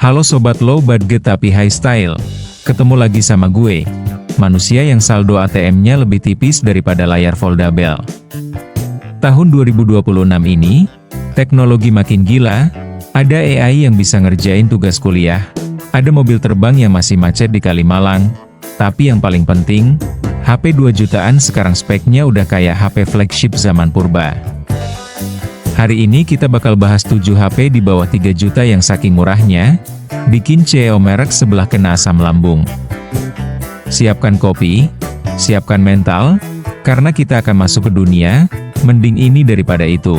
Halo Sobat Low Budget tapi High Style, ketemu lagi sama gue, manusia yang saldo ATM-nya lebih tipis daripada layar foldable. Tahun 2026 ini, teknologi makin gila, ada AI yang bisa ngerjain tugas kuliah, ada mobil terbang yang masih macet di Kalimalang, tapi yang paling penting, HP 2 jutaan sekarang speknya udah kayak HP flagship zaman purba. Hari ini kita bakal bahas 7 HP di bawah 3 juta yang saking murahnya, bikin CEO merek sebelah kena asam lambung. Siapkan kopi, siapkan mental, karena kita akan masuk ke dunia, mending ini daripada itu.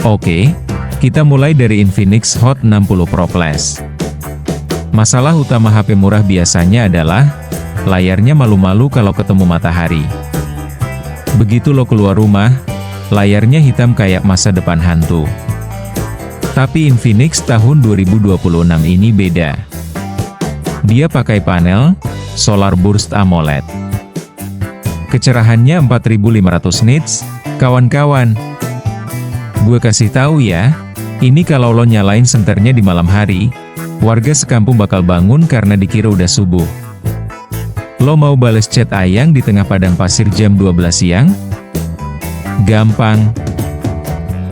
Oke, kita mulai dari Infinix Hot 60 Pro Plus. Masalah utama HP murah biasanya adalah, layarnya malu-malu kalau ketemu matahari. Begitu lo keluar rumah, layarnya hitam kayak masa depan hantu. Tapi Infinix tahun 2026 ini beda. Dia pakai panel Solar Burst AMOLED. Kecerahannya 4500 nits, kawan-kawan. Gue kasih tahu ya, ini kalau lo nyalain senternya di malam hari, warga sekampung bakal bangun karena dikira udah subuh. Lo mau bales chat Ayang di tengah padang pasir jam 12 siang? Gampang.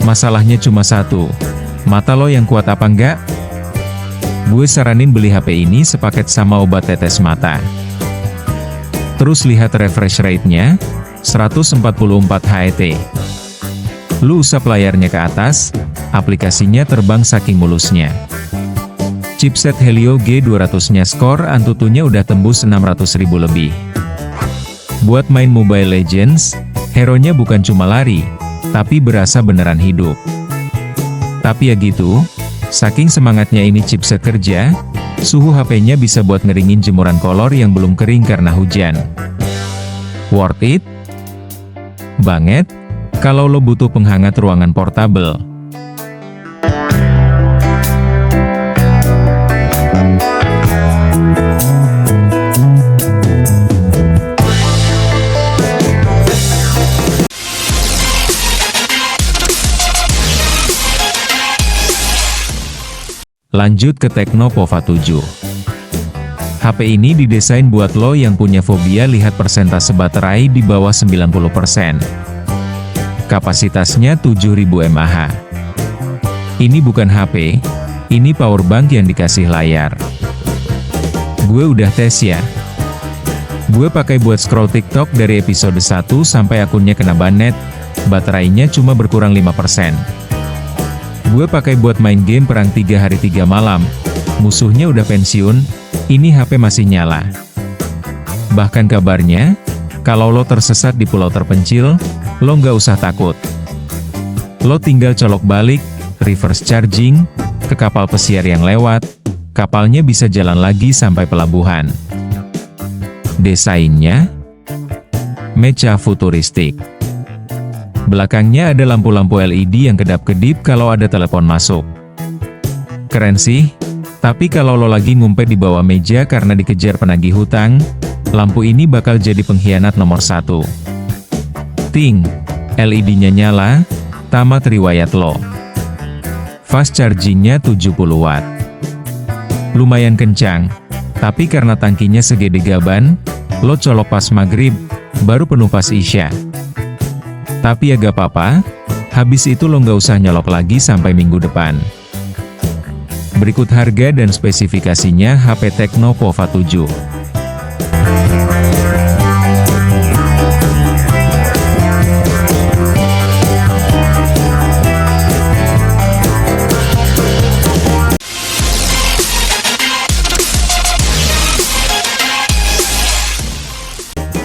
Masalahnya cuma satu, mata lo yang kuat apa enggak? Gue saranin beli HP ini sepaket sama obat tetes mata. Terus lihat refresh rate-nya, 144 HET. Lu usap layarnya ke atas, aplikasinya terbang saking mulusnya. Chipset Helio G200-nya skor Antutunya udah tembus 600.000 lebih. Buat main Mobile Legends, hero-nya bukan cuma lari, tapi berasa beneran hidup. Tapi ya gitu, saking semangatnya ini chipset kerja, suhu HP-nya bisa buat ngeringin jemuran kolor yang belum kering karena hujan. Worth it? Banget! Kalau lo butuh penghangat ruangan portable. Lanjut ke Tecno Pova 7. HP ini didesain buat lo yang punya fobia lihat persentase baterai di bawah 90%. Kapasitasnya 7000 mAh. Ini bukan HP, ini powerbank yang dikasih layar. Gue udah tes ya. Gue pakai buat scroll TikTok dari episode 1 sampai akunnya kena banet, baterainya cuma berkurang 5%. Gue pakai buat main game perang 3 hari 3 malam, musuhnya udah pensiun, ini HP masih nyala. Bahkan kabarnya, kalau lo tersesat di pulau terpencil, lo nggak usah takut. Lo tinggal colok balik, reverse charging, ke kapal pesiar yang lewat, kapalnya bisa jalan lagi sampai pelabuhan. Desainnya mecha futuristik. Belakangnya ada lampu-lampu LED yang kedap-kedip kalau ada telepon masuk. Keren sih, tapi kalau lo lagi ngumpet di bawah meja karena dikejar penagih hutang, lampu ini bakal jadi pengkhianat nomor 1. Ting, LED-nya nyala, tamat riwayat lo. Fast charging-nya 70 watt. Lumayan kencang, tapi karena tangkinya segede gaban, lo colok pas maghrib, baru penuh pas isya. Tapi ya gak apa-apa, habis itu lo nggak usah nyolok lagi sampai minggu depan. Berikut harga dan spesifikasinya HP Tecno Pova 7.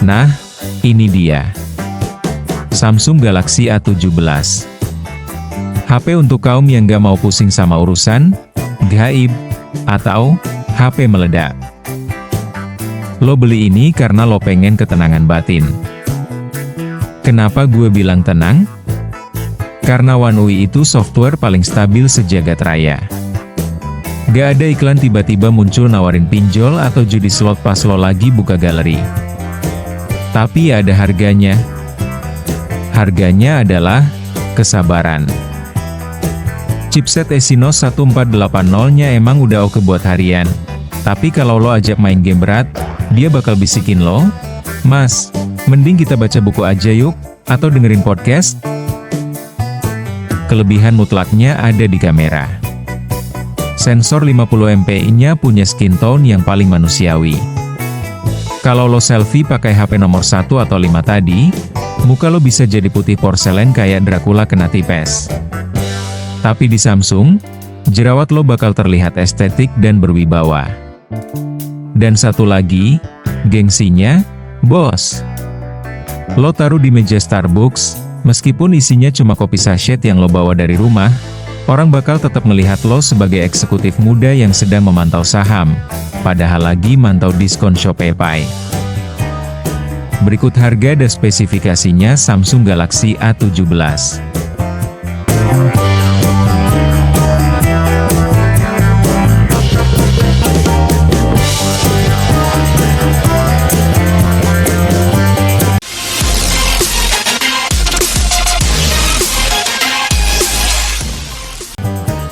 Nah, ini dia. Samsung Galaxy A17. HP untuk kaum yang gak mau pusing sama urusan gaib, atau HP meledak. Lo beli ini karena lo pengen ketenangan batin. Kenapa gue bilang tenang? Karena One UI itu software paling stabil sejagat raya. Gak ada iklan tiba-tiba muncul nawarin pinjol atau judi slot pas lo lagi buka galeri. Tapi ada harganya. Harganya adalah kesabaran. Chipset Exynos 1480-nya emang udah oke buat harian. Tapi kalau lo ajak main game berat, dia bakal bisikin lo, "Mas, mending kita baca buku aja yuk, atau dengerin podcast." Kelebihan mutlaknya ada di kamera. Sensor 50MP-nya punya skin tone yang paling manusiawi. Kalau lo selfie pakai HP nomor 1 atau 5 tadi, muka lo bisa jadi putih porselen kayak Dracula kena tipes. Tapi di Samsung, jerawat lo bakal terlihat estetik dan berwibawa. Dan satu lagi, gengsinya, bos. Lo taruh di meja Starbucks, meskipun isinya cuma kopi sachet yang lo bawa dari rumah, orang bakal tetap melihat lo sebagai eksekutif muda yang sedang memantau saham, padahal lagi mantau diskon Shopee. Berikut harga dan spesifikasinya Samsung Galaxy A17.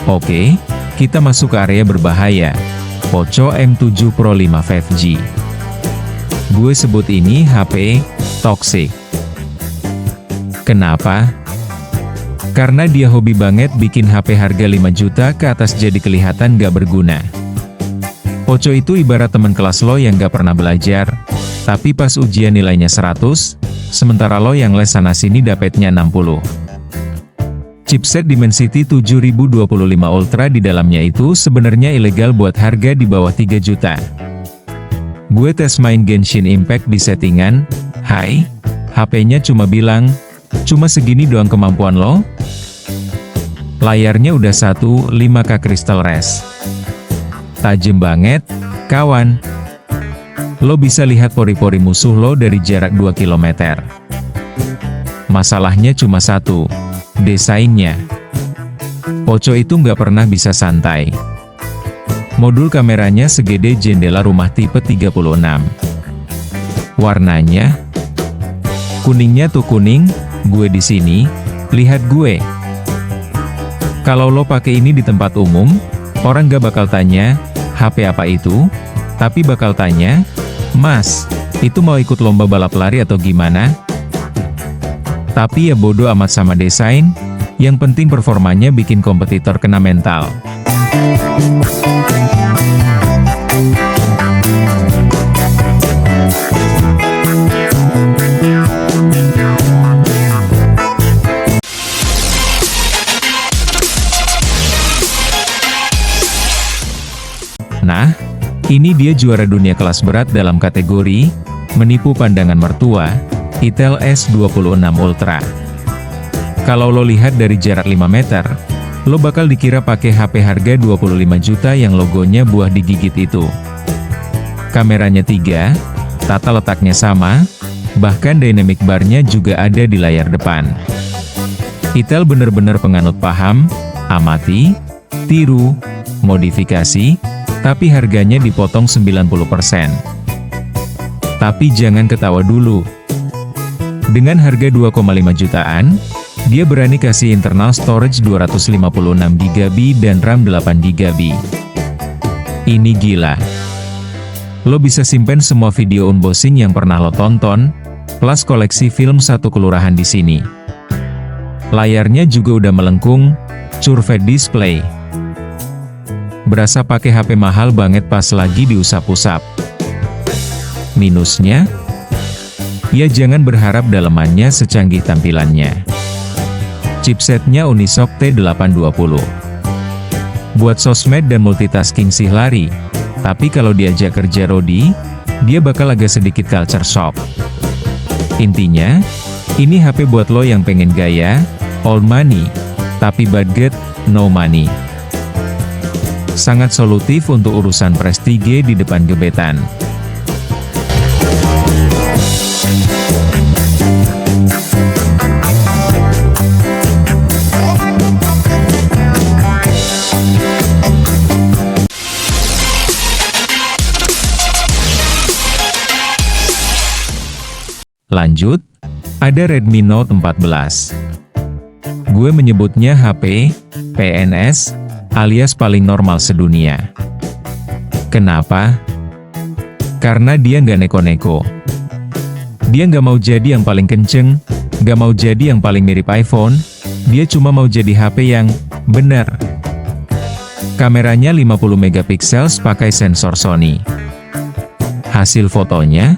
Oke, kita masuk ke area berbahaya. Poco M7 Pro 5 5G. Gue sebut ini HP toxic. Kenapa? Karena dia hobi banget bikin HP harga 5 juta ke atas jadi kelihatan gak berguna. Poco itu ibarat teman kelas lo yang gak pernah belajar, tapi pas ujian nilainya 100, sementara lo yang les sana-sini dapetnya 60. Chipset Dimensity 7025 Ultra di dalamnya itu sebenarnya ilegal buat harga di bawah 3 juta. Gue tes main Genshin Impact di settingan, "Hai, HP-nya cuma bilang, cuma segini doang kemampuan lo?" Layarnya udah 15K Crystal Res. Tajem banget, kawan. Lo bisa lihat pori-pori musuh lo dari jarak 2 km. Masalahnya cuma satu. Desainnya. Poco itu nggak pernah bisa santai. Modul kameranya segede jendela rumah tipe 36. Warnanya, kuningnya tuh kuning, gue di sini, lihat gue. Kalau lo pakai ini di tempat umum, orang nggak bakal tanya, HP apa itu? Tapi bakal tanya, "Mas, itu mau ikut lomba balap lari atau gimana?" Tapi ya bodo amat sama desain, yang penting performanya bikin kompetitor kena mental. Nah, ini dia juara dunia kelas berat dalam kategori menipu pandangan mertua, Itel S26 Ultra. Kalau lo lihat dari jarak 5 meter, lo bakal dikira pakai HP harga 25 juta yang logonya buah digigit itu. Kameranya 3, tata letaknya sama, bahkan dynamic bar-nya juga ada di layar depan. Itel bener-bener penganut paham, amati, tiru, modifikasi, tapi harganya dipotong 90%. Tapi jangan ketawa dulu. Dengan harga 2,5 jutaan, dia berani kasih internal storage 256GB dan RAM 8GB. Ini gila. Lo bisa simpen semua video unboxing yang pernah lo tonton, plus koleksi film satu kelurahan di sini. Layarnya juga udah melengkung, curved display. Berasa pakai HP mahal banget pas lagi diusap-usap. Minusnya? Ya jangan berharap dalemannya secanggih tampilannya. Chipsetnya Unisoc T820. Buat sosmed dan multitasking sih lari, tapi kalau diajak kerja Rodi, dia bakal agak sedikit culture shock. Intinya, ini HP buat lo yang pengen gaya, old money, tapi budget, no money. Sangat solutif untuk urusan prestige di depan gebetan. Lanjut, ada Redmi Note 14. Gue menyebutnya HP PNS, alias paling normal sedunia. Kenapa? Karena dia nggak neko-neko. Dia nggak mau jadi yang paling kenceng, nggak mau jadi yang paling mirip iPhone, dia cuma mau jadi HP yang bener. Kameranya 50 megapiksel pakai sensor Sony. Hasil fotonya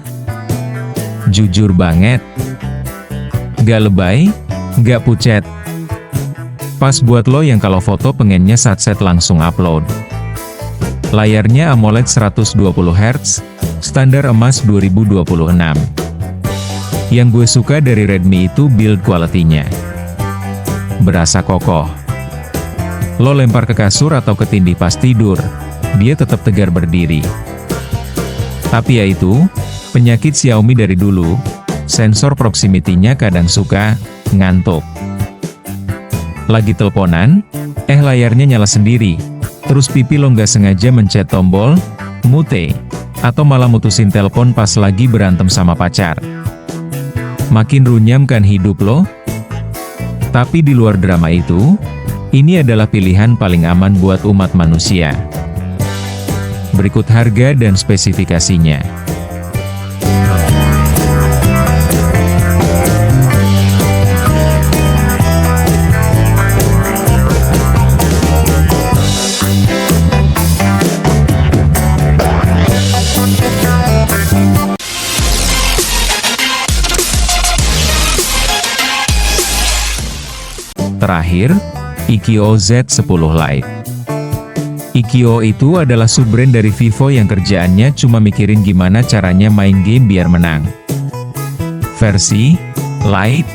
jujur banget. Nggak lebay, nggak pucet. Pas buat lo yang kalau foto pengennya satset langsung upload. Layarnya AMOLED 120Hz, standar emas 2026. Yang gue suka dari Redmi itu build quality-nya. Berasa kokoh. Lo lempar ke kasur atau ketindih pas tidur, dia tetap tegar berdiri. Tapi ya itu, penyakit Xiaomi dari dulu, sensor proximity-nya kadang suka ngantuk. Lagi teleponan, layarnya nyala sendiri, terus pipi lo nggak sengaja mencet tombol mute, atau malah mutusin telepon pas lagi berantem sama pacar. Makin runyam kan hidup lo? Tapi di luar drama itu, ini adalah pilihan paling aman buat umat manusia. Berikut harga dan spesifikasinya. Terakhir, Ikio Z10 Lite. Ikio itu adalah sub-brand dari Vivo yang kerjaannya cuma mikirin gimana caranya main game biar menang. Versi Lite,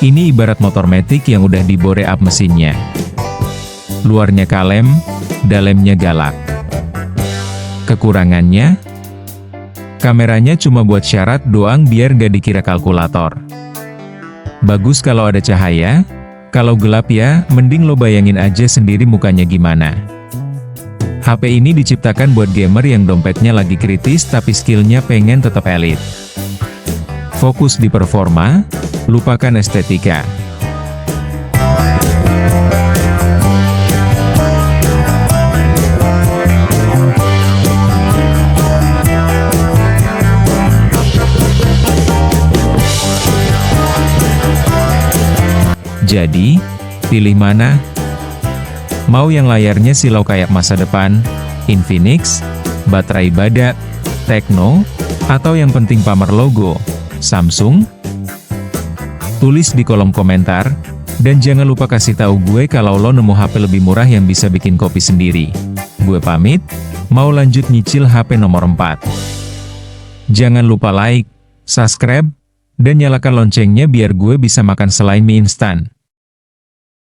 ini ibarat motor matic yang udah dibore up mesinnya. Luarnya kalem, dalamnya galak. Kekurangannya, kameranya cuma buat syarat doang biar gak dikira kalkulator. Bagus kalau ada cahaya, kalau gelap ya, mending lo bayangin aja sendiri mukanya gimana. HP ini diciptakan buat gamer yang dompetnya lagi kritis tapi skillnya pengen tetap elit. Fokus di performa, lupakan estetika. Jadi, pilih mana? Mau yang layarnya silau kayak masa depan, Infinix, baterai badak, Tecno, atau yang penting pamer logo, Samsung? Tulis di kolom komentar, dan jangan lupa kasih tahu gue kalau lo nemu HP lebih murah yang bisa bikin kopi sendiri. Gue pamit, mau lanjut nyicil HP nomor 4. Jangan lupa like, subscribe, dan nyalakan loncengnya biar gue bisa makan selain mie instan.